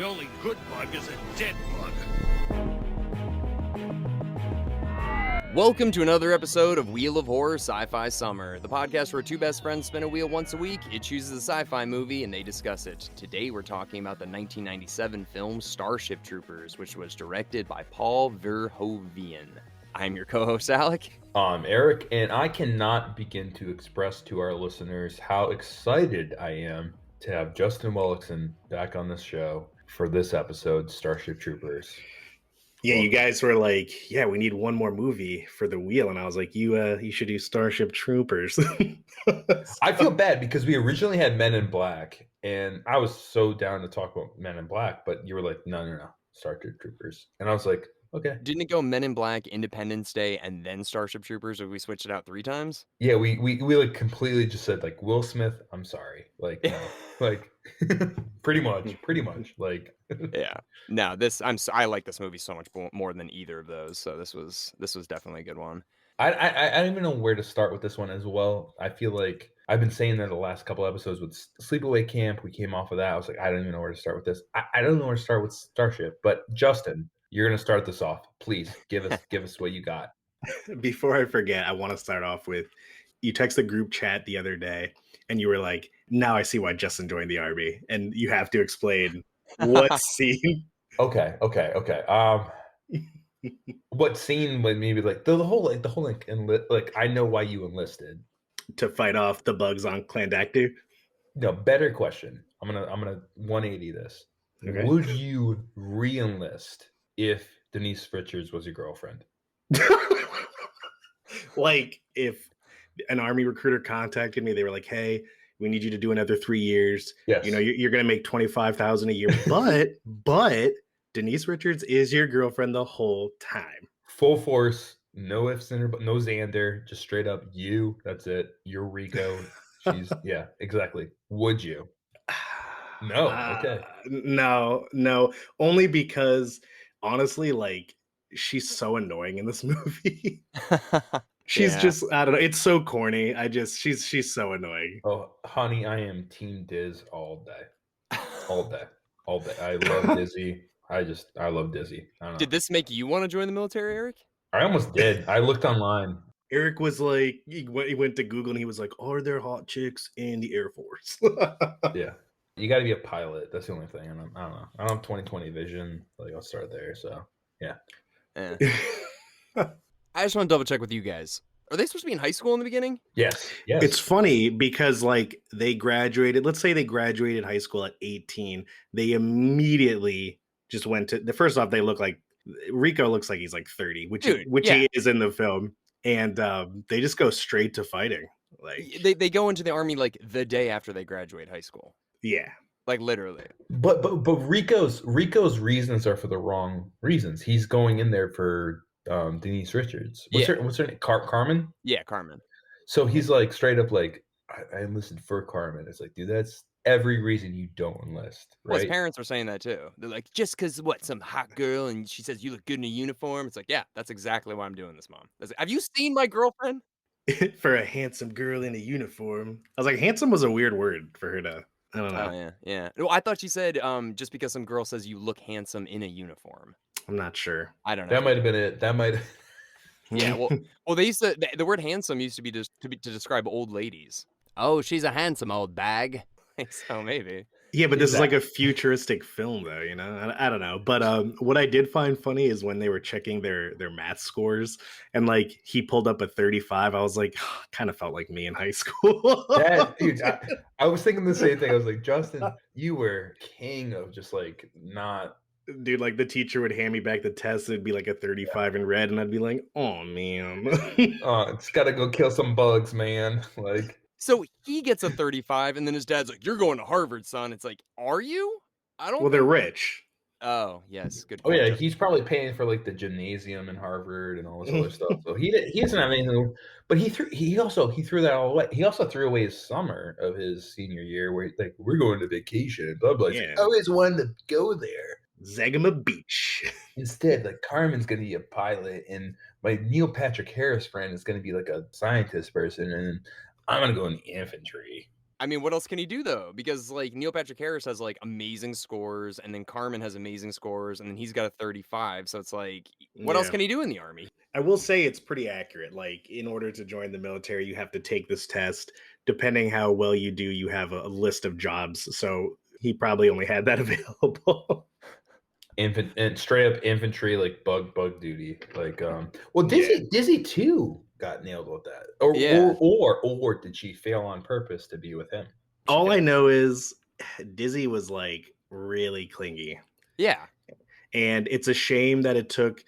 The only good bug is a dead bug. Welcome to another episode of Wheel of Horror Sci-Fi Summer, the podcast where two best friends spin a wheel once a week. It chooses a sci-fi movie and they discuss it. Today we're talking about the 1997 film Starship Troopers, which was directed by Paul Verhoeven. I'm your co-host Alec. I'm Eric, and I cannot begin to express to our listeners how excited I am to have Justin Welikson back on this show for this episode, Starship Troopers. Yeah, you guys were like, yeah, we need one more movie for the wheel. And I was like, you should do Starship Troopers. I feel bad because we originally had Men in Black, and I was so down to talk about Men in Black, but you were like, no, Starship Troopers. And I was like, okay. Didn't it go Men in Black, Independence Day, and then Starship Troopers, or we switched it out 3 times? Yeah, we like completely just said like Will Smith, I'm sorry. Like, no. Like pretty much. Like yeah. No, I like this movie so much more than either of those. So this was definitely a good one. I don't even know where to start with this one as well. I feel like I've been saying that the last couple episodes with Sleepaway Camp, we came off of that. I was like, I don't even know where to start with this. I don't know where to start with Starship, but Justin, you're gonna start this off. Please give us what you got. Before I forget, I want to start off with you text the group chat the other day and you were like, now I see why Justin joined the army. And you have to explain what scene. Okay. What scene would maybe like the whole I know why you enlisted. To fight off the bugs on Clandactu? No, better question. I'm gonna 180 this. Okay. Would you re-enlist if Denise Richards was your girlfriend? Like if an army recruiter contacted me, they were like, hey, we need you to do another 3 years. Yes. You know, you're going to make $25,000 a year, but Denise Richards is your girlfriend the whole time. Full force, no ifs and no Xander, just straight up you. That's it. You're Rico. She's yeah, exactly. Would you? No. Okay. No. Only because honestly, like she's so annoying in this movie. She's just, I don't know. It's so corny. She's so annoying. Oh, honey, I am Team Diz all day. All day. I love Dizzy. I love Dizzy. I don't know. Did this make you want to join the military, Eric? I almost did. I looked online. Eric was like, he went to Google and he was like, are there hot chicks in the Air Force? Yeah. You got to be a pilot. That's the only thing. And I don't know. I don't have 20/20 vision. Like, I'll start there. So, yeah. I just want to double check with you guys. Are they supposed to be in high school in the beginning? Yes. It's funny because like they graduated, let's say they graduated high school at 18. They immediately just went to first off, they look like Rico looks like he's like 30, which he is in the film. And they just go straight to fighting. Like they go into the army like the day after they graduate high school. Yeah. Like literally. But Rico's reasons are for the wrong reasons. He's going in there for Denise Richards. What's her name? Carmen? Yeah, Carmen. So he's like straight up like, I enlisted for Carmen. It's like, dude, that's every reason you don't enlist. Right? Well, his parents were saying that too. They're like, just because some hot girl and she says you look good in a uniform. It's like, yeah, that's exactly why I'm doing this, Mom. Like, have you seen my girlfriend? For a handsome girl in a uniform. I was like, handsome was a weird word for her to. I don't know. Oh, yeah. Well, I thought she said just because some girl says you look handsome in a uniform. I'm not sure. I don't know. That might have been it. That might. Yeah. Well, they used to. The word handsome used to be to describe old ladies. Oh, she's a handsome old bag. So maybe. Yeah, but this is like a futuristic film, though. You know, I don't know. But what I did find funny is when they were checking their math scores, and like he pulled up a 35. I was like, kind of felt like me in high school. Dude, I was thinking the same thing. I was like, Justin, you were king of just like not. Dude, like the teacher would hand me back the test. It'd be like a 35 in red, and I'd be like, "Oh man, it's gotta go kill some bugs, man." Like. So he gets a 35, and then his dad's like, "You're going to Harvard, son." It's like, are you? I don't. Well, they're rich. Oh yes, good. Oh yeah, he's probably paying for like the gymnasium in Harvard and all this other stuff. So he doesn't have anything. But he threw that all away. He also threw away his summer of his senior year, where like we're going to vacation. Blah blah. Yeah. I always wanted to go there. Zagama Beach. Instead, like Carmen's gonna be a pilot, and my Neil Patrick Harris friend is gonna be like a scientist person, and I'm gonna go in the infantry. I mean, what else can he do though? Because like Neil Patrick Harris has like amazing scores, and then Carmen has amazing scores, and then he's got a 35. So it's like, what else Yeah. can he do in the army? I will say it's pretty accurate. Like, in order to join the military, you have to take this test. Depending how well you do, you have a list of jobs. So he probably only had that available. And straight up infantry, like bug duty. Like, well, Dizzy too got nailed with that. Or did she fail on purpose to be with him? All I know is Dizzy was like really clingy. Yeah. And it's a shame that it took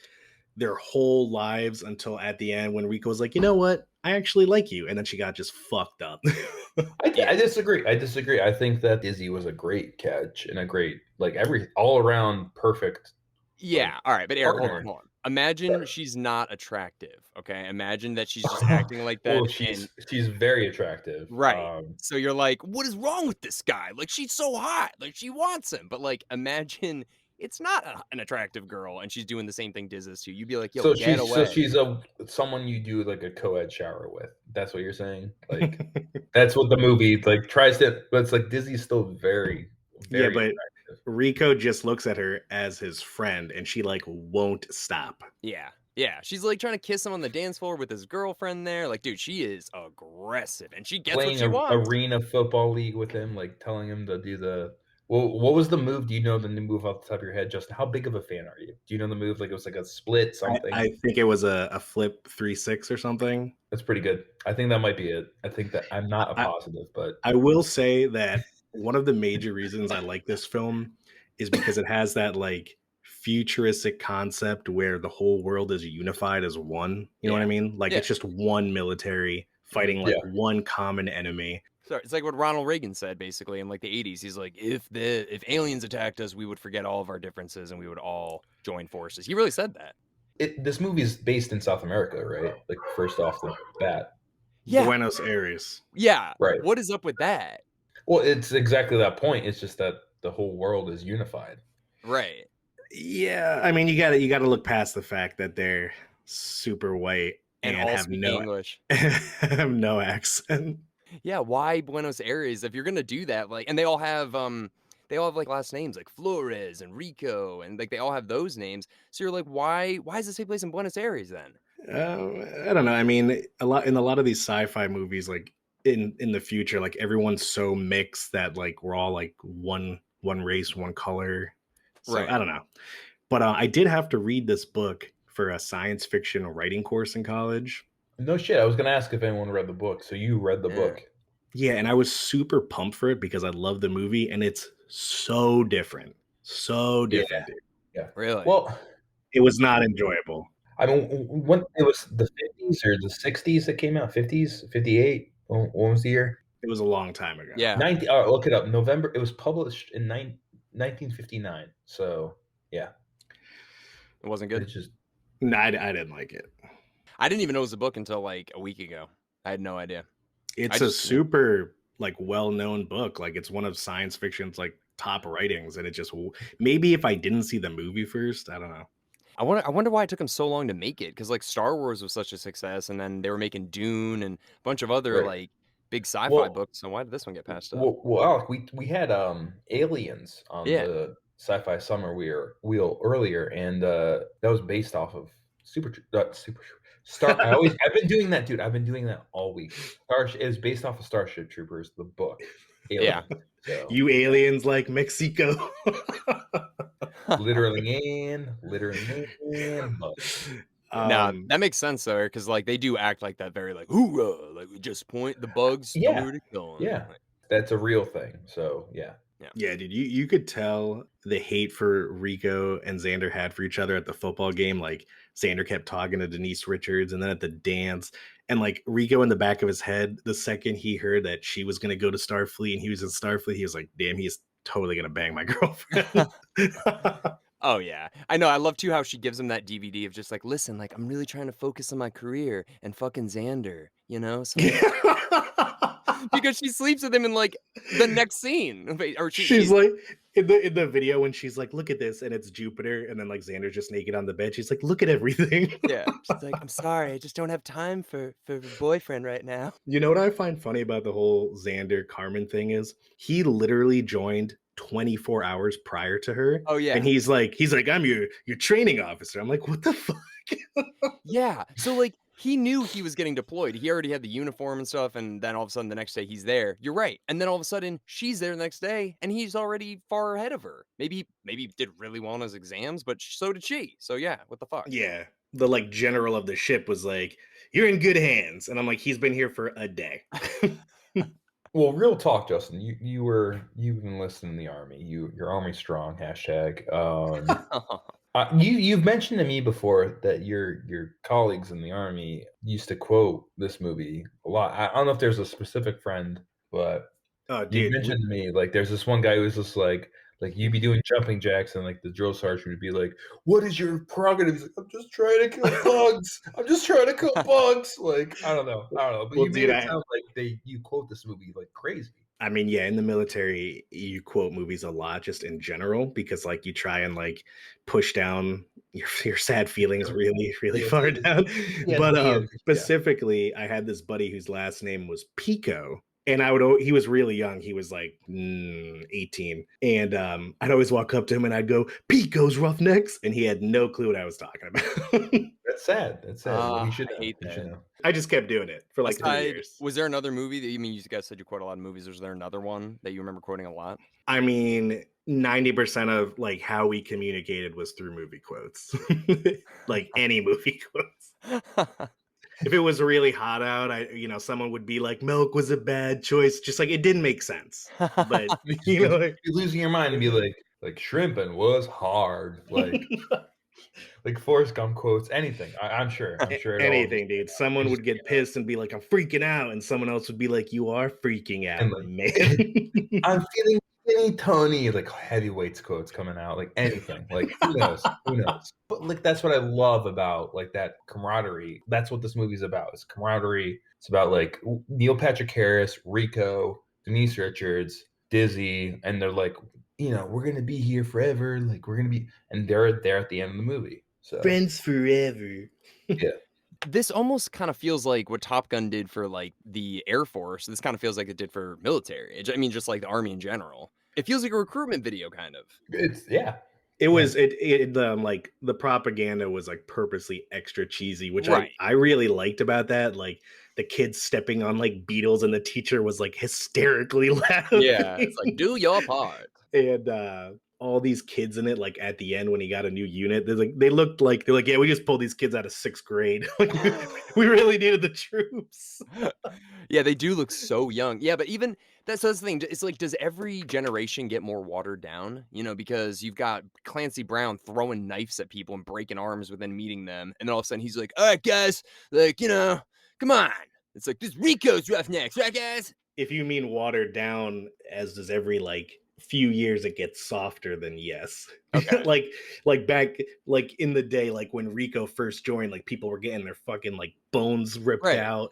their whole lives until at the end when Rico was like, you know what? I actually like you. And then she got just fucked up. I disagree. I think that Dizzy was a great catch and a great, like, all around perfect. Yeah. All right. But Eric, hold partner. on. Imagine she's not attractive. Okay. Imagine that she's just acting like that. Well, she's very attractive. Right. So you're like, what is wrong with this guy? Like, she's so hot. Like, she wants him. But like, imagine it's not an attractive girl and she's doing the same thing Diz is to you. You'd be like, yo, get away. So she's someone you do like a co-ed shower with. That's what you're saying? Like, that's what the movie like tries to, but it's like Dizzy's still very, very but attractive. Rico just looks at her as his friend and she like won't stop. Yeah. Yeah, she's like trying to kiss him on the dance floor with his girlfriend there. Like, dude, she is aggressive and she gets what she wants. Arena football league with him, like telling him to do the. Well, what was the move? Do you know the new move off the top of your head, Justin? How big of a fan are you? Do you know the move? Like it was like a split something. I think it was a flip 3-6 or something. That's pretty good. I think that might be it. I think that I'm not a positive, but I will say that one of the major reasons I like this film is because it has that like futuristic concept where the whole world is unified as one. You know what I mean? Like it's just one military fighting like one common enemy. So it's like what Ronald Reagan said basically in like the 80s. He's like, if aliens attacked us, we would forget all of our differences and we would all join forces. He really said that. This movie is based in South America, right? Like first off the bat. Yeah. Buenos Aires. Yeah. Right. What is up with that? Well, it's exactly that point. It's just that the whole world is unified. Right. Yeah. I mean, you gotta look past the fact that they're super white and all have speak no English. have no accent. Yeah, why Buenos Aires? If you're gonna do that, like, and they all have like last names like Flores and Rico, and like they all have those names. So you're like, why does this take place in Buenos Aires then? I don't know. I mean, in a lot of these sci-fi movies, like in the future, like everyone's so mixed that like we're all like one race, one color. So Right. I don't know. But I did have to read this book for a science fiction writing course in college. No shit. I was going to ask if anyone read the book. So you read the book. Yeah, and I was super pumped for it because I love the movie and it's so different. So different. Yeah. Really? Well, it was not enjoyable. I mean, when it was the 50s or the 60s that came out, 50s, 58. What was the year? It was a long time ago. Yeah. Look it up. November. It was published in 1959. So, yeah. It wasn't good? It's just... No, I didn't like it. I didn't even know it was a book until like a week ago. I had no idea. It's a super like well-known book. Like it's one of science fiction's like top writings, and it just maybe if I didn't see the movie first, I don't know. I wonder why it took them so long to make it, because like Star Wars was such a success, and then they were making Dune and a bunch of other like big sci-fi books. So why did this one get passed up? Well, Alec, we had Aliens on the Sci-Fi Summer wheel earlier, and that was based off of I've been doing that, dude. I've been doing that all week. It was based off of Starship Troopers, the book. Aliens. Yeah. So. You aliens like Mexico. Literally and. Nah, that makes sense though, because like they do act like that, very like hoorah, like we just point the bugs. Yeah, yeah, that's a real thing. So yeah, dude, you could tell the hate for Rico and Xander had for each other at the football game. Like Xander kept talking to Denise Richards, and then at the dance, and like Rico in the back of his head, the second he heard that she was gonna go to Starfleet and he was in Starfleet, he was like, "Damn, he's totally gonna bang my girlfriend." Oh yeah, I know. I love too how she gives him that DVD of just like, listen, like I'm really trying to focus on my career and fucking Xander, you know. So, because she sleeps with him in like the next scene. Or She's like in the video when she's like, look at this, and it's Jupiter, and then like Xander's just naked on the bed. She's like, look at everything. yeah, she's like, I'm sorry, I just don't have time for a boyfriend right now. You know what I find funny about the whole Xander Carmen thing is he literally joined 24 hours prior to her. Oh yeah, And he's like, I'm your training officer. I'm like, what the fuck? yeah. So like he knew he was getting deployed. He already had the uniform and stuff, and then all of a sudden the next day he's there. You're right. And then all of a sudden she's there the next day, and he's already far ahead of her. Maybe he did really well on his exams, but so did she. So yeah, what the fuck? Yeah. The like general of the ship was like, you're in good hands. And I'm like, he's been here for a day. Well, real talk, Justin. You've been listening in the army. Your army strong. Hashtag. You've mentioned to me before that your colleagues in the army used to quote this movie a lot. I don't know if there's a specific friend, but Oh, you dude. mentioned to me like there's this one guy who was just like you'd be doing jumping jacks and like the drill sergeant would be like, "What is your prerogative?" He's like, "I'm just trying to kill bugs. I'm just trying to kill bugs." Like I don't know, but Well, you made dude, it sound like you quote this movie like crazy. I mean, yeah, in the military, you quote movies a lot just in general because like you try and like push down your sad feelings really, really Yeah, far down. yeah, But yeah. specifically, I had this buddy whose last name was Pico. And he was really young. He was like 18. And I'd always walk up to him and I'd go, Pico's Roughnecks. And he had no clue what I was talking about. That's sad. That's sad. Well, he should I know. hate He should that. know. I just kept doing it for like 3 years. Was there another movie that you guys said you quote a lot of movies? Was there another one that you remember quoting a lot? I mean, 90% of like how we communicated was through movie quotes. Like any movie quotes. If it was really hot out, someone would be like, milk was a bad choice. Just like it didn't make sense. But like, You're losing your mind and be like shrimping was hard. Like Forrest Gump quotes, anything. I'm sure. Anything, dude. Someone would get pissed and be like, I'm freaking out. And someone else would be like, you are freaking out, like, man. I'm feeling skinny Tony, like heavyweights quotes coming out, like anything. Like who knows? But like that's what I love about like that camaraderie. That's what this movie's about. It's camaraderie. It's about like Neil Patrick Harris, Rico, Denise Richards, Dizzy, and they're like, we're gonna be here forever. Like we're gonna be, and they're there at the end of the movie. So Friends forever. yeah. This almost kind of feels like what Top Gun did for like the Air Force. This kind of feels like it did for military. I mean, just like the Army in general. It feels like a recruitment video, kind of. It was like the propaganda was like purposely extra cheesy, which Right. I really liked about that. Like the kids stepping on like beetles, and the teacher was like hysterically loud. Yeah, it's like do your part. And all these kids in it, like at the end when he got a new unit, they're like, yeah, we just pulled these kids out of 6th grade. Like, we really needed the troops. Yeah, they do look so young. Yeah, but even that's the thing. It's like, does every generation get more watered down? Because you've got Clancy Brown throwing knives at people and breaking arms within meeting them, and then all of a sudden he's like, "All right, guys, like come on." It's like this Rico's Roughnecks, right, guys? If you mean watered down, as does every like few years it gets softer, then yes. Okay. like back like in the day, like when Rico first joined, like people were getting their fucking like bones ripped out,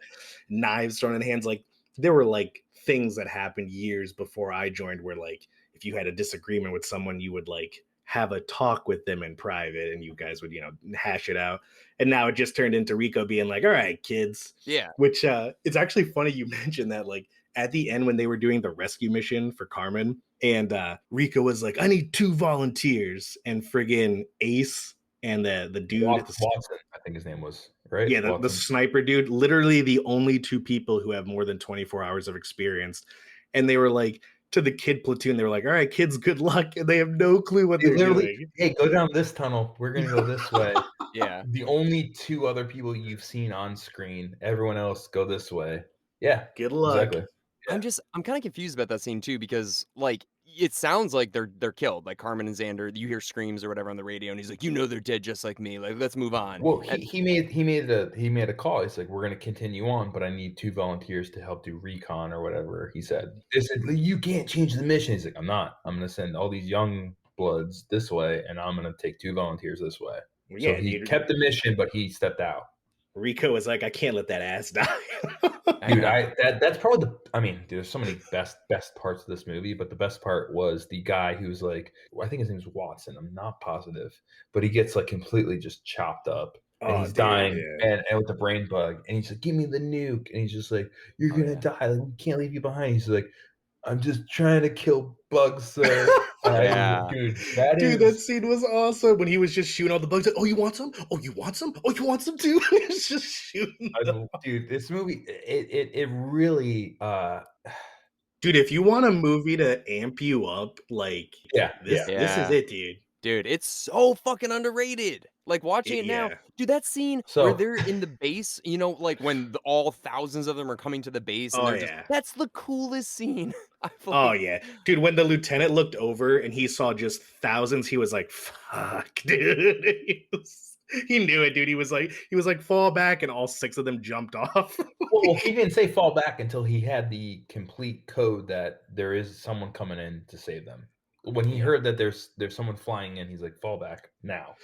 knives thrown in hands. Like there were like things that happened years before I joined where like if you had a disagreement with someone, you would like have a talk with them in private and you guys would hash it out. And now it just turned into Rico being like, all right, kids. Yeah. Which it's actually funny you mentioned that. Like at the end when they were doing the rescue mission for Carmen, and Rico was like, I need 2 volunteers, and friggin' Ace and the dude Watson, I think his name was, right? Yeah, the sniper dude, literally the only 2 people who have more than 24 hours of experience. And they were like, to the kid platoon, they were like, all right, kids, good luck. And they have no clue what they're doing. Hey, go down this tunnel. We're going to go this way. Yeah. The only 2 other people you've seen on screen, everyone else go this way. Yeah. Good luck. Exactly. Yeah. I'm kind of confused about that scene too, because like it sounds like they're killed, like Carmen and Xander. You hear screams or whatever on the radio, and he's like, they're dead just like me. Like, let's move on. Well, he made a call. He's like, we're going to continue on, but I need 2 volunteers to help do recon or whatever he said. They said, you can't change the mission. He's like, I'm not. I'm going to send all these young bloods this way, and I'm going to take 2 volunteers this way. Yeah, so he kept the mission, but he stepped out. Rico is like, I can't let that ass die. Dude, that's probably dude, there's so many best parts of this movie, but the best part was the guy who's like, I think his name's Watson. I'm not positive, but he gets like completely just chopped up, and Oh, he's dude, dying, yeah. and with the brain bug, and he's like, "Give me the nuke," and he's just like, "You're gonna die. Like, we can't leave you behind." He's like, "I'm just trying to kill bugs, sir." Yeah. Dude, that Dude, that is scene was awesome when he was just shooting all the bugs. Like, oh, you want some? Oh, you want some? Oh, you want some too? He was just shooting them. dude. This movie, it really, Dude, if you want a movie to amp you up, like yeah, this is Yeah. it, dude. Dude, it's so fucking underrated. Like, watching it now, Yeah. dude, that scene where So they're in the base, like, when all thousands of them are coming to the base and Oh they're just yeah. that's the coolest scene. I feel Oh like yeah. Dude, when the lieutenant looked over and he saw just thousands, he was like, fuck, dude. He knew it, dude. He was like, fall back, and all 6 of them jumped off. well, he didn't say fall back until he had the complete code that there is someone coming in to save them. When he Yeah. heard that there's someone flying in, he's like, fall back now.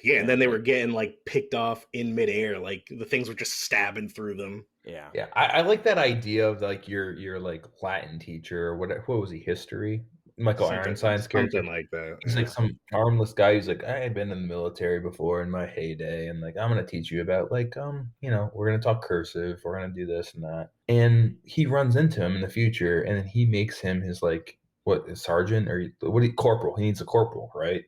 Yeah, and then they Yeah. were getting like picked off in midair, like the things were just stabbing through them. Yeah. Yeah, I like that idea of like your like Latin teacher or what was he, history? Michael Ironside's character. Something like that. He's like some armless guy who's like, I had been in the military before in my heyday, and like I'm gonna teach you about like we're gonna talk cursive, we're gonna do this and that. And he runs into him in the future, and then he makes him his like what sergeant or corporal. He needs a corporal, right?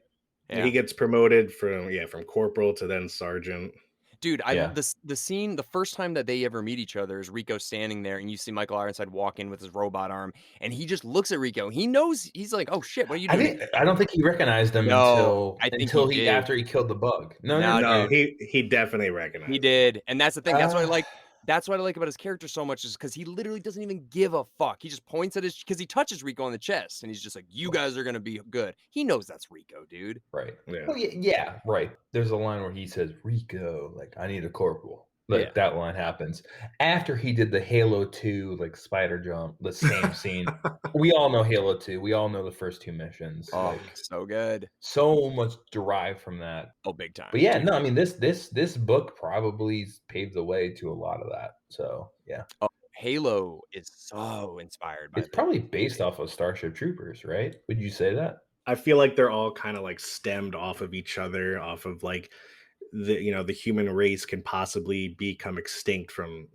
Yeah. He gets promoted from corporal to then sergeant. Dude, Yeah. the scene, the first time that they ever meet each other is Rico standing there and you see Michael Ironside walk in with his robot arm and he just looks at Rico. He knows, he's like, "Oh shit, what are you doing?" I don't think he recognized him No, I think he did. after he killed the bug. No, No, No, dude. he definitely recognized He him. did, and that's the thing. Uh, That's what I like about his character so much is because he literally doesn't even give a fuck. He just points at because he touches Rico on the chest, and he's just like, "You guys are gonna be good." He knows that's Rico, dude. right. Yeah. Oh yeah, right. There's a line where he says, Rico, like, I need a corporal. Like Yeah. that line happens after he did the Halo 2 like spider jump, the same scene. We all know Halo 2. We all know the first 2 missions. Oh, Like so good. so much derived from that. Oh, big time. But yeah, no, I mean this book probably paved the way to a lot of that. So yeah. Oh, Halo is so inspired by It's this. probably based off of Starship Troopers, right? Would you say that? I feel like they're all kind of like stemmed off of each other, off of like the human race can possibly become extinct from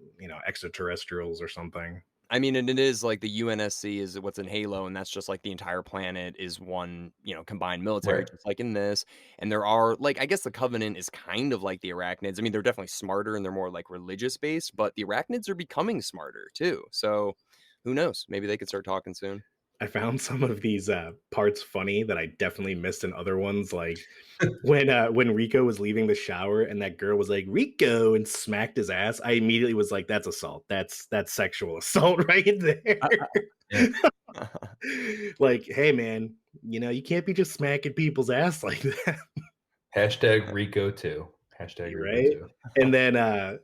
extraterrestrials or something. I mean, and it is like the UNSC is what's in Halo, and that's just like the entire planet is one, combined military, Right. just like in this. And there are like, I guess the Covenant is kind of like the Arachnids. I mean, they're definitely smarter and they're more like religious based, but the Arachnids are becoming smarter too. So who knows? Maybe they could start talking soon. I found some of these parts funny that I definitely missed in other ones, like when Rico was leaving the shower and that girl was like Rico and smacked his ass. I immediately was like, "That's assault. That's sexual assault right there." Yeah. Like, hey man, you can't be just smacking people's ass like that, Hashtag Rico 2. Hashtag Rico right? 2. And then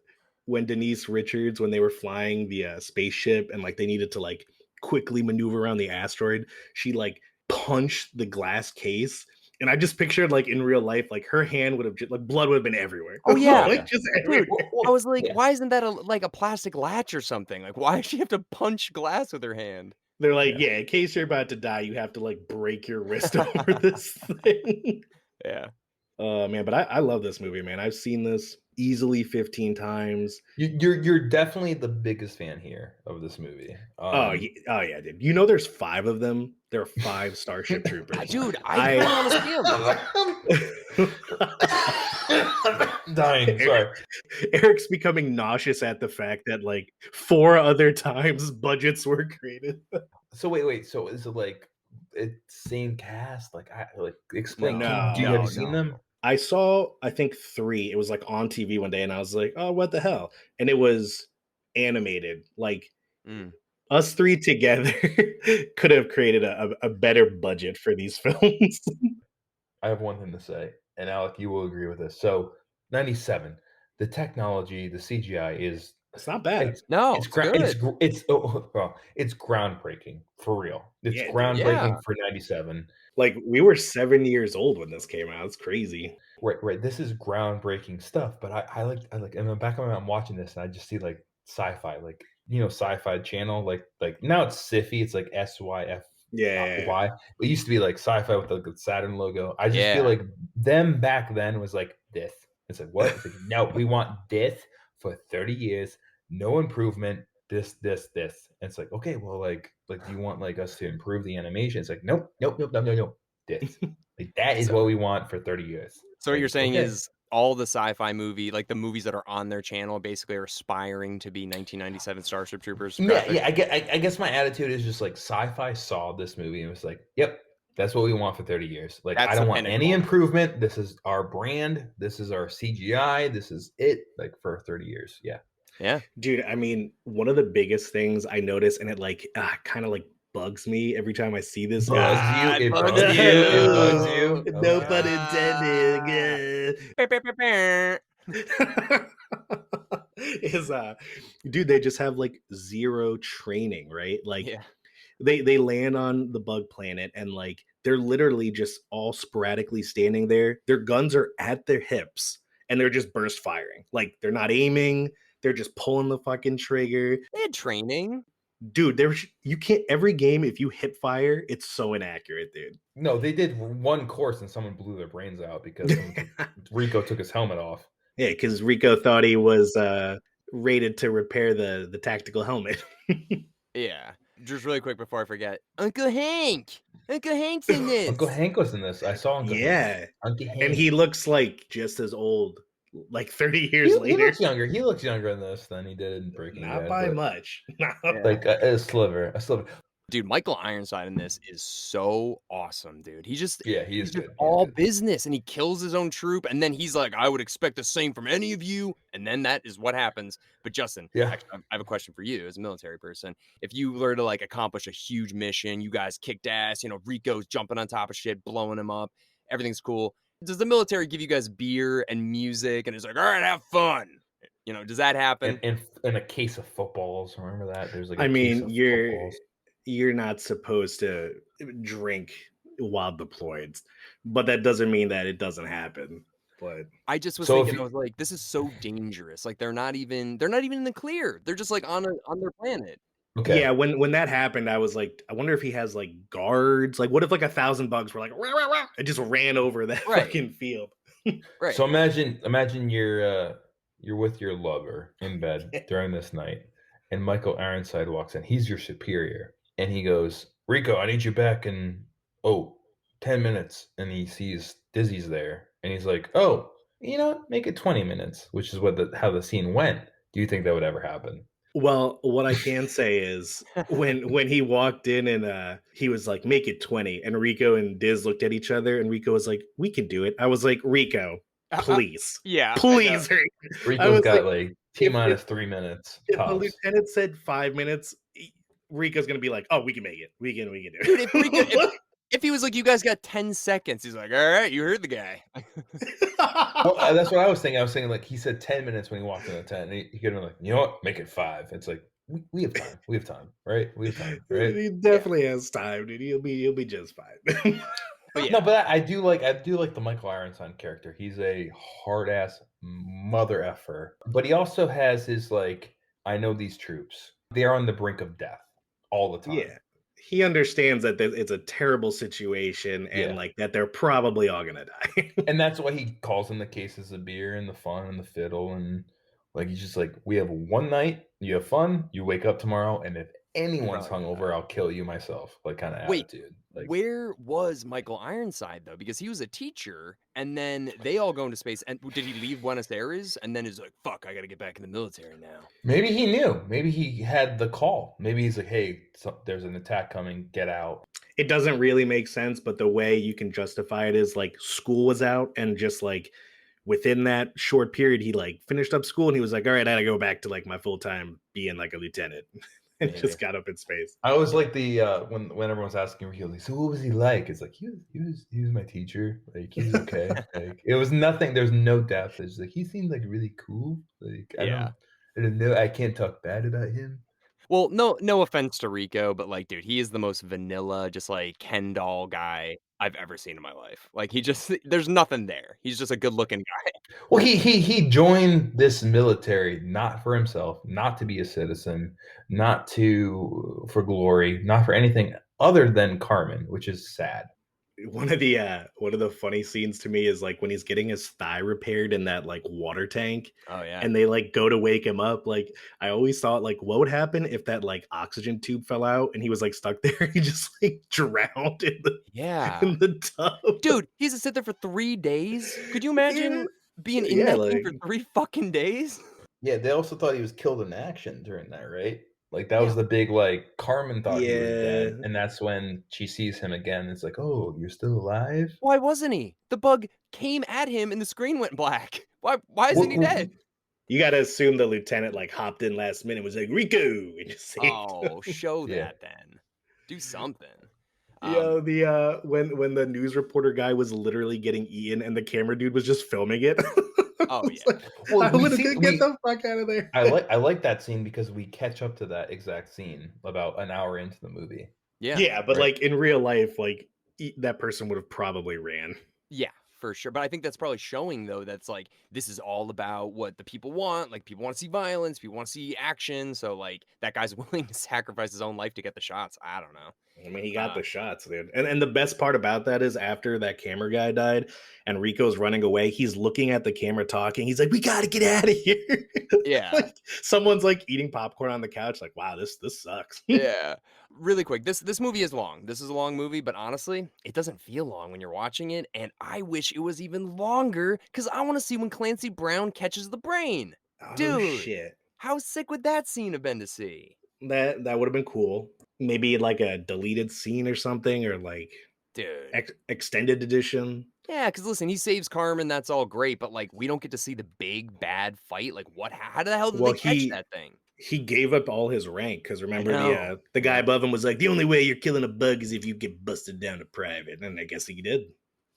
when Denise Richards, when they were flying the spaceship and like they needed to like quickly maneuver around the asteroid, she like punched the glass case. And I just pictured like in real life, like her hand would have just like blood would have been everywhere. Oh, yeah. Like just Dude, everywhere. I was like, Yeah. why isn't that like a plastic latch or something? Like, why does she have to punch glass with her hand? They're like, Yeah. yeah, in case you're about to die, you have to like break your wrist over this thing. Yeah. Oh man, but I love this movie, man. I've seen this easily 15 times. You're definitely the biggest fan here of this movie. Oh yeah, dude. There's 5 of them. There are 5 Starship Troopers. Dude, I kind of want to see them. Dying. Sorry. Eric's becoming nauseous at the fact that like 4 other times budgets were created. So wait. So is it like same cast? Like explain. No, have you seen them? I saw, I think 3. It was like on TV one day, and I was like, "Oh, what the hell?" And it was animated. Like us 3 together could have created a better budget for these films. I have one thing to say, and Alec, you will agree with this. So 97, the technology, the CGI is It's not bad. No, It's it's good. it's groundbreaking for real. It's Yeah, dude. groundbreaking Yeah. for 97. Like we were 7 years old when this came out. It's crazy. Right. This is groundbreaking stuff. But I like in the back of my mind, I'm watching this and I just see like sci-fi, like sci-fi channel, like now it's SIFI, it's like SYF Yeah. Y. It used to be like sci-fi with the Saturn logo. I just feel Yeah. like them back then was like this. It's like what? It's like no, we want this for 30 years, no improvement. This. And it's like okay, well, like do you want like us to improve the animation? It's like nope. This. Like that is So- what we want for 30 years. So what you're Like, saying okay. is all the sci-fi movie, like the movies that are on their channel, basically are aspiring to be 1997 Starship Troopers. Yeah, graphics? I guess my attitude is just like sci-fi saw this movie and was like, yep, that's what we want for 30 years. Like That's I the don't want any pinnacle. improvement. This is our brand. This is our CGI. This is it. Like for 30 years. Yeah. Yeah. Dude, I mean, one of the biggest things I notice, and it like kind of like bugs me every time I see this. Bugs you. it It bugs bugs you. you. It bugs you. No Okay. pun intended. Is dude, they just have like zero training, right? Like Yeah. they land on the bug planet and like they're literally just all sporadically standing there. Their guns are at their hips and they're just burst firing. Like they're not aiming, they're just pulling the fucking trigger. They had training. Dude, you can't every game if you hip fire, it's so inaccurate, dude. No, they did one course and someone blew their brains out because Rico took his helmet off. Yeah, because Rico thought he was rated to repair the tactical helmet. Yeah. Just really quick before I forget. Uncle Hank. Uncle Hank's in this. Uncle Hank was in this. I saw Uncle Hank. Yeah. Uncle Hank. And he looks like just as old, like 30 years He later. looks younger. He looks younger in this than he did in Breaking Not Bad. by but, much. Like a sliver. Dude, Michael Ironside in this is so awesome, dude. He just Yeah, he is he's just good. He is all good. business, and he kills his own troop, and then he's like, I would expect the same from any of you, and then that is what happens. But Justin, Yeah. actually, I have a question for you as a military person. If you were to like accomplish a huge mission, you guys kicked ass, Rico's jumping on top of shit, blowing him up, everything's cool. Does the military give you guys beer and music, and it's like, all right, have fun? Does that happen? And a case of footballs. Remember that? There's like I mean, case of footballs. you're not supposed to drink while deployed, but that doesn't mean that it doesn't happen. But I just was So if thinking, you- I was like, this is so dangerous. Like they're not even in the clear. They're just like on their planet. Okay. yeah, when that happened, I was like, I wonder if he has like guards. Like, what if like 1,000 bugs were like, rah, rah, rah, and just ran over that Right. fucking field? Right. So imagine you're with your lover in bed during this night, and Michael Ironside walks in. He's your superior, and he goes, "Rico, I need you back in 10 minutes." And he sees Dizzy's there, and he's like, "Oh, make it 20 minutes," which is how the scene went. Do you think that would ever happen? Well, what I can say is when he walked in and he was like, make it 20, and Rico and Diz looked at each other, and Rico was like, we can do it. I was like, Rico, please. Yeah. Please. Rico's was got like, like T if- minus 3 minutes. If the tops. lieutenant said 5 minutes, Rico's gonna be like, oh, we can make it. We can do it. Dude, if he was like, you guys got 10 seconds, he's like, all right, you heard the guy. Well, that's what I was thinking. I was thinking like he said 10 minutes when he walked in the tent. And he could have been like, you know what, make it 5. It's like we have time. We have time, right? We have time, right? He definitely has time, dude. He'll be just fine. But yeah. No, but I do like the Michael Ironside character. He's a hard ass mother effer, but he also has his like, I know these troops. They are on the brink of death all the time. Yeah. He understands that it's a terrible situation and Yeah. like that they're probably all gonna die. And that's why he calls in the cases of beer and the fun and the fiddle, and like he's just like, we have one night, you have fun, you wake up tomorrow, and if anyone's Probably hungover, I'll kill you myself. Like kind of Wait, attitude. Like, where was Michael Ironside though? Because he was a teacher, and then they all go into space. And did he leave Buenos Aires? And then he's like, "Fuck, I gotta get back in the military now." maybe he knew. Maybe he had the call. Maybe he's like, hey, there's an attack coming. Get out. It doesn't really make sense, but the way you can justify it is like school was out and just like within that short period, he like finished up school and he was like, all right, I gotta go back to like my full time being like a lieutenant. And Maybe. just got up in space. I always like the when everyone's asking Rico, like, so what was he like? It's like he was my teacher. Like he's okay. Like it was nothing. There's no depth. It's like he seemed like really cool. Like I Yeah. No, I can't talk bad about him. Well, no offense to Rico, but like, dude, he is the most vanilla, just like Ken doll guy I've ever seen in my life. Like, he just there's nothing there. He's just a good looking guy. Well, he joined this military not for himself, not to be a citizen, not to for glory, not for anything other than Carmen, which is sad. One of the funny scenes to me is like when he's getting his thigh repaired in that like water tank, Oh yeah, and they like go to wake him up. Like I always thought, like what would happen if that like oxygen tube fell out and he was like stuck there? He just like drowned yeah, in the tub. dude, he has to sit there for 3 days. Could you Yeah, imagine being in yeah, that thing like for 3 fucking days? Yeah, they also thought he was killed in action during that, right? Like that was Yeah. the big like Carmen thought he was dead, yeah. and that's when she sees him again. It's like, oh, you're still alive. Why wasn't he? The bug came at him and the screen went black. Why isn't he What, dead? You got to assume the lieutenant like hopped in last minute, and was like Rico, and just saved him. Oh, show yeah, that then. Do something. Yo, the when the news reporter guy was literally getting eaten and the camera dude was just filming it. I Oh was yeah. like, well, I we would have see get the fuck out of there. I like that scene because we catch up to that exact scene about an hour into the movie. Yeah. Yeah, but Right. like in real life, like that person would have probably ran. Yeah, for sure. But I think that's probably showing though that's like this is all about what the people want. Like people want to see violence, people want to see action. So like that guy's willing to sacrifice his own life to get the shots. I don't know. I mean, he got Uh, the shots, dude. And the best part about that is after that camera guy died and Rico's running away, he's looking at the camera talking. He's like, "We got to get out of here." Yeah. Like someone's like eating popcorn on the couch like, "Wow, this sucks." Yeah. Really quick. This movie is long. This is a long movie, but honestly, it doesn't feel long when you're watching it, and I wish it was even longer cuz I want to see when Clancy Brown catches the brain. Oh Dude, shit. how sick would that scene have been to see? That would have been cool. Maybe like a deleted scene or something, or like Dude. extended edition. Yeah, because listen, he saves Carmen, that's all great, but like we don't get to see the big bad fight. Like how the hell did Well, they catch that thing? he gave up all his rank because I remember know. the guy Yeah. above him was like, the only way you're killing a bug is if you get busted down to private, and I guess he did.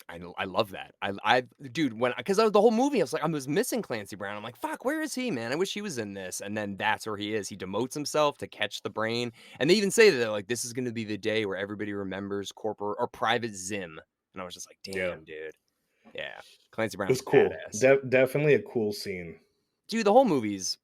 I love that. I dude, when because the whole movie, I was like, I was missing Clancy Brown. I'm like, fuck, where is he, man? I wish he was in this. And then that's where he is. He demotes himself to catch the brain. And they even say that they're like, this is gonna be the day where everybody remembers Corporal or Private Zim. And I was just like, Yeah, damn, dude. Yeah. Clancy it Brown's was cool. badass. Definitely a cool scene. Dude, the whole movie's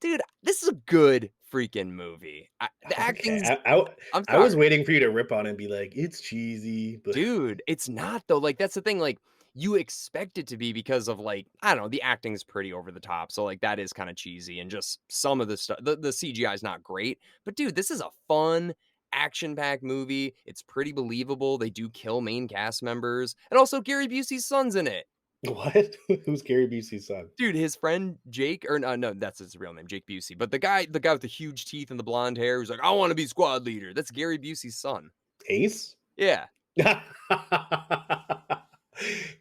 dude, this is a good freaking movie. The Okay, acting's I'm I was sorry. waiting for you to rip on it and be like, it's cheesy, but Dude, it's not though. Like that's the thing. Like you expect it to be because of like I don't know. The acting is pretty over the top, so like that is kind of cheesy and just some of the stuff. The CGI is not great, but dude, this is a fun action-packed movie. It's pretty believable. They do kill main cast members, and also Gary Busey's son's in it. what? Who's Gary Busey's son? Dude, his friend Jake, or no, that's his real name, Jake Busey. But the guy with the huge teeth and the blonde hair, who's like, I want to be squad leader. That's Gary Busey's son. Ace? Yeah.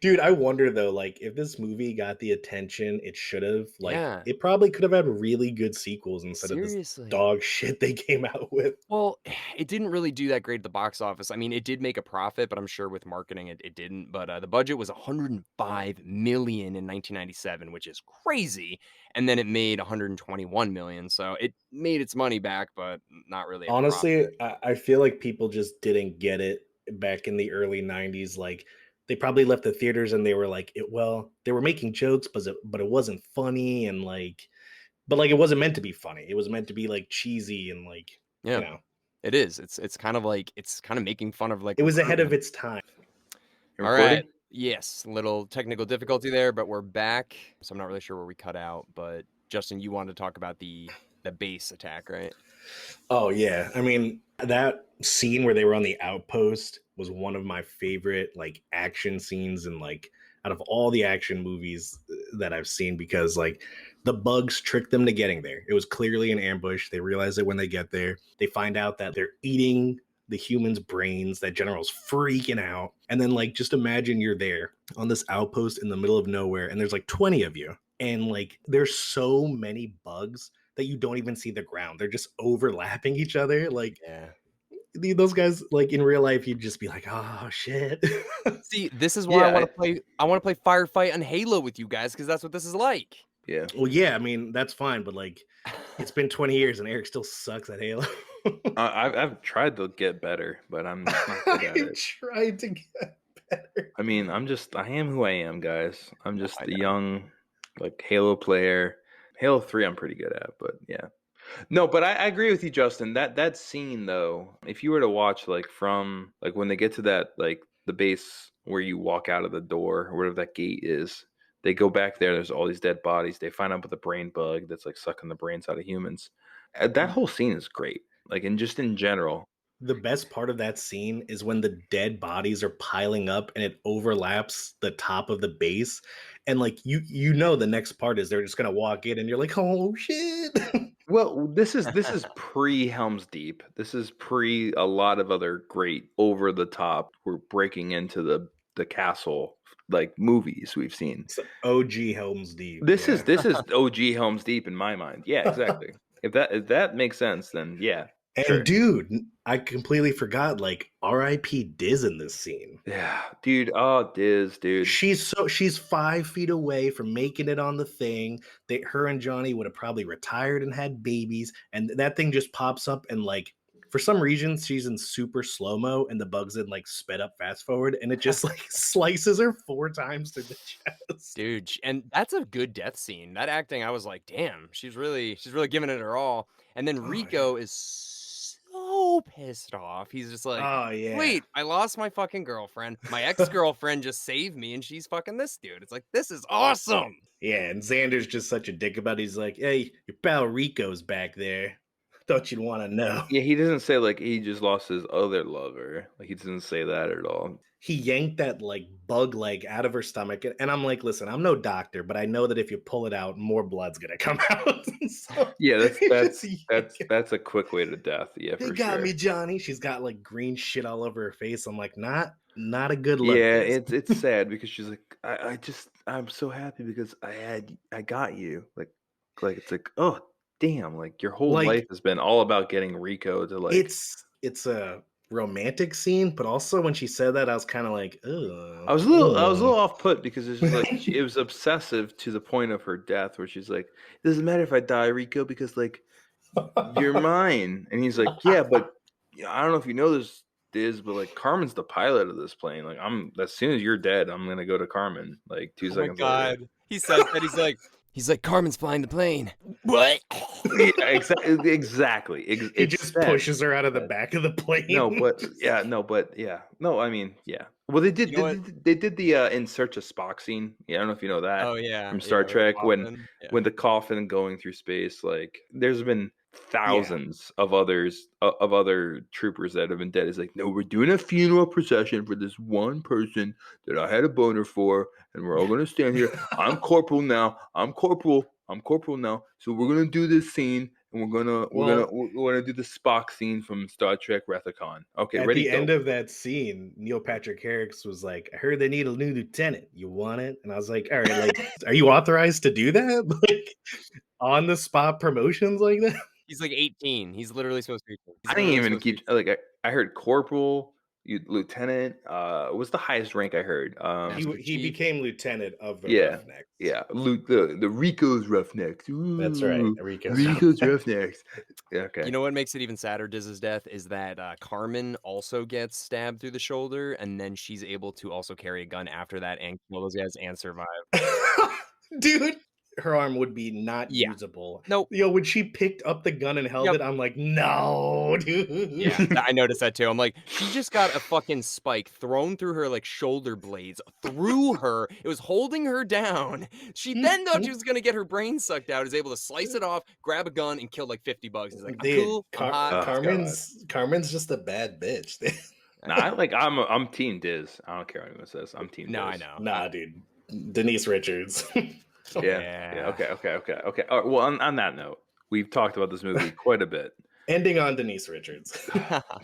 Dude, I wonder though, like if this movie got the attention it should have, like Yeah. it probably could have had really good sequels instead of this Seriously. dog shit they came out with. Well, it didn't really do that great at the box office. I mean, it did make a profit, but I'm sure with marketing it didn't. But the budget was 105 million in 1997, which is crazy. And then it made 121 million, so it made its money back, but not really a Honestly, profit. I feel like people just didn't get it back in the early 90s. Like they probably left the theaters and they were like, they were making jokes, but it wasn't funny, and like but like it wasn't meant to be funny. It was meant to be like cheesy and like, Yeah, you know, it is. It's kind of like it's kind of making fun of like it was ahead of recruitment. its time. All right. Yes, little technical difficulty there, but we're back. So I'm not really sure where we cut out, but Justin, you wanted to talk about the base attack, right? Oh yeah. I mean, that scene where they were on the outpost was one of my favorite like action scenes and like out of all the action movies that I've seen, because like the bugs tricked them to getting there. It was clearly an ambush. They realize it when they get there. They find out that they're eating the humans' brains. That general's freaking out. And then like just imagine you're there on this outpost in the middle of nowhere and there's like 20 of you. And like there's so many bugs that you don't even see the ground. They're just overlapping each other. Like Yeah. those guys, like in real life, you'd just be like, oh shit. See, this is why I want to play firefight on Halo with you guys, because that's what this is like. Yeah. Well, yeah, I mean that's fine, but like it's been 20 years and Eric still sucks at Halo. I've tried to get better, but I'm just not good at I it. tried to get better. I mean, I am who I am, guys. I'm just I a know. young, like, Halo player. Halo 3 I'm pretty good at, but yeah. No, but I agree with you, Justin. That scene though, if you were to watch like from like when they get to that like the base where you walk out of the door or whatever that gate is, they go back there, there's all these dead bodies. They find out with a brain bug that's like sucking the brains out of humans. That whole scene is great. Like and just in general. The best part of that scene is when the dead bodies are piling up and it overlaps the top of the base. And like you know the next part is they're just gonna walk in and you're like, oh shit. Well, this is pre Helm's Deep. This is pre a lot of other great over the top. We're breaking into the castle like movies we've seen. It's OG Helm's Deep. This yeah. is OG Helm's Deep in my mind. Yeah, exactly. If that makes sense, then yeah, And sure. dude, I completely forgot like R.I.P. Diz in this scene. Yeah, dude. Oh, Diz, dude. She's 5 feet away from making it on the thing. Her and Johnny would have probably retired and had babies, and that thing just pops up and like for some reason she's in super slow mo and the bugs in like sped up fast forward and it just like slices her 4 times through the chest. Dude, and that's a good death scene. That acting, I was like, damn, she's really giving it her all. And then Oh, Rico is so pissed off. He's just like, Oh yeah. wait, I lost my fucking girlfriend. My ex-girlfriend just saved me and she's fucking this dude. It's like, this is awesome. Yeah, and Xander's just such a dick about it. He's like, hey, your pal Rico's back there. Thought you'd want to know. Yeah, he doesn't say like he just lost his other lover. Like he doesn't say that at all. He yanked that like bug leg out of her stomach, and I'm like, listen, I'm no doctor, but I know that if you pull it out, more blood's gonna come out. So Yeah, he just that's a quick way to death. Yeah, they for got sure. me, Johnny. She's got like green shit all over her face. I'm like, not a good look. Yeah, Liz. it's sad because she's like, I'm so happy because I got you. Like it's like, oh damn, like your whole Like, life has been all about getting Rico to like it's a romantic scene, but also when she said that, I was kind of like, ugh. I was a little off put because it's just like it was obsessive to the point of her death where she's like, it doesn't matter if I die, Rico, because like you're mine. And he's like, yeah, but I don't know if you know this, Diz, but like Carmen's the pilot of this plane. Like I'm as soon as you're dead, I'm gonna go to Carmen. Like 2 seconds later. He says that he's like, Carmen's flying the plane. What? Yeah, exactly. He just pushes her out of the back of the plane. No, I mean, yeah. Well, they did. You know They did the in Search of Spock scene. Yeah, I don't know if you know that. Oh yeah. From Star with the Trek when coffin. Yeah. when the coffin going through space. Like, there's been thousands of other troopers that have been dead. It's like, no, we're doing a funeral procession for this one person that I had a boner for, and we're all gonna stand here. I'm corporal now. I'm corporal now. So we're gonna do this scene. And we're gonna do the Spock scene from Star Trek Wrath of Khan. Okay, At ready? the Go. end of that scene, Neil Patrick Harris was like, I heard they need a new lieutenant. You want it? And I was like, all right, like, are you authorized to do that? Like on the spot promotions like that? He's like 18. He's literally supposed to be. I didn't even keep like I heard corporal, lieutenant. Was the highest rank I heard. He became lieutenant of the Yeah. Roughnecks. Yeah, the Rico's Roughnecks. Ooh, That's right. Rico's Roughnecks. Yeah, okay. You know what makes it even sadder, Diz's death, is that Carmen also gets stabbed through the shoulder, and then she's able to also carry a gun after that and kill those guys and survive. Dude, her arm would be not Yeah. usable. Nope. Yo, when she picked up the gun and held Yep. it, I'm like, no, dude. Yeah, I noticed that too. I'm like, she just got a fucking spike thrown through her like shoulder blades, through her. It was holding her down. She then thought she was gonna get her brain sucked out. Is able to slice it off, grab a gun, and kill like 50 bugs. He's like, I'm Dude, cool. I'm hot. Carmen's just a bad bitch. Nah, I'm Team Diz. I don't care what anyone says. I'm Team Diz. No, I know. Nah, dude. Denise Richards. Yeah. Okay. All right, well, on that note, we've talked about this movie quite a bit. Ending on Denise Richards.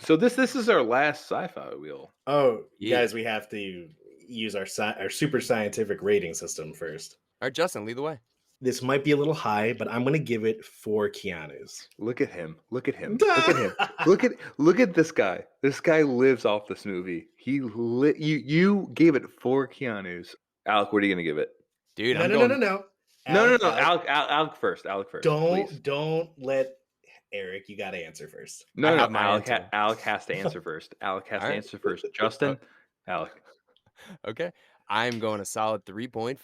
So this is our last sci-fi wheel. Oh, Yeah. guys, we have to use our super scientific rating system first. All right, Justin, lead the way. This might be a little high, but I'm going to give it 4 Keanus. Look at him. Look at him. Look at this guy. This guy lives off this movie. You gave it 4 Keanus. Alec, what are you gonna give it? Dude, No, I'm no, going... no, no, no. No. Alec, Alec first. Alec first. Please. don't let Eric. You got to answer first. No. have my Alec, answer. Alec has to answer first. Alec has All to right. answer first. Justin, Alec. Okay. I'm going a solid 3.5.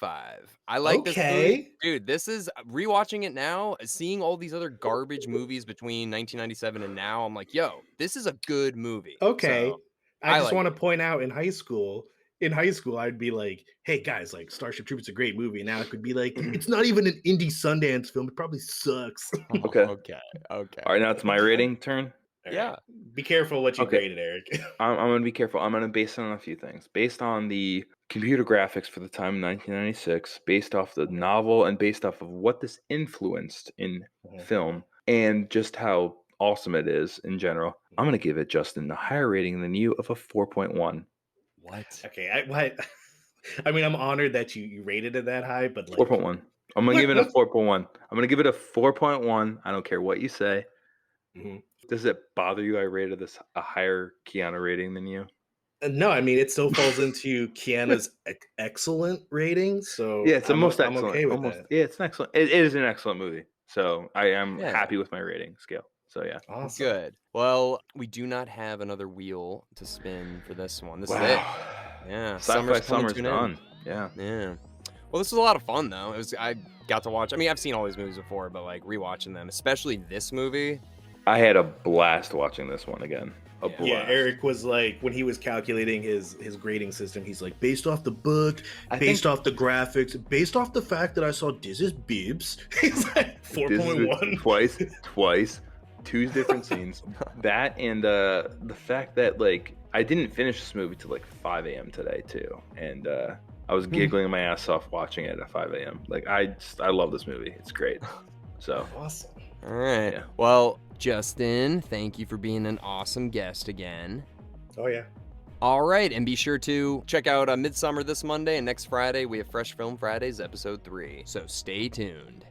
I like this movie. Okay. Dude, this is rewatching it now, seeing all these other garbage movies between 1997 and now. I'm like, yo, this is a good movie. Okay. So, I just like want to it. point out in high school, I'd be like, hey guys, like Starship Troopers is a great movie. And Alec would be like, it's not even an indie Sundance film. It probably sucks. Okay. Okay. All right, now it's my rating turn. All Yeah. right. Be careful what you Okay. graded, Eric. I'm going to be careful. I'm going to base it on a few things. Based on the computer graphics for the time in 1996, based off the novel, and based off of what this influenced in film, and just how awesome it is in general, I'm going to give it, Justin, a higher rating than you of a 4.1. What? Okay. I mean, I'm honored that you rated it that high, but like 4.1. I'm going to give it a 4.1. I'm going to give it a 4.1. I don't care what you say. Mhm. Does it bother you I rated this a higher Keanu rating than you? No, I mean it still falls into Keanu's excellent rating. So Yeah, it's the most I'm excellent. okay with Almost, that. yeah, it's an excellent. It is an excellent movie. So I am Yeah. happy with my rating scale. So yeah. Awesome. Good. Well, we do not have another wheel to spin for this one. This is it. Wow. Yeah. Sci-fi coming summer's to an end. done. Yeah. Yeah. Well, this was a lot of fun though. I got to watch. I mean, I've seen all these movies before, but like rewatching them, especially this movie. I had a blast watching this one again. A blast. Yeah, Eric was like, when he was calculating his grading system, he's like, based off the book, based off the graphics, based off the fact that I saw Diz's bibs, he's like 4.1. Twice. Two different scenes. That and the fact that like I didn't finish this movie till like 5 a.m. today too. And I was giggling my ass off watching it at 5 a.m. Like I love this movie. It's great. So Awesome. All right. Yeah. Well, Justin, thank you for being an awesome guest again. Oh yeah. All right, and be sure to check out Midsummer this Monday, and next Friday we have Fresh Film Fridays, episode 3. So stay tuned.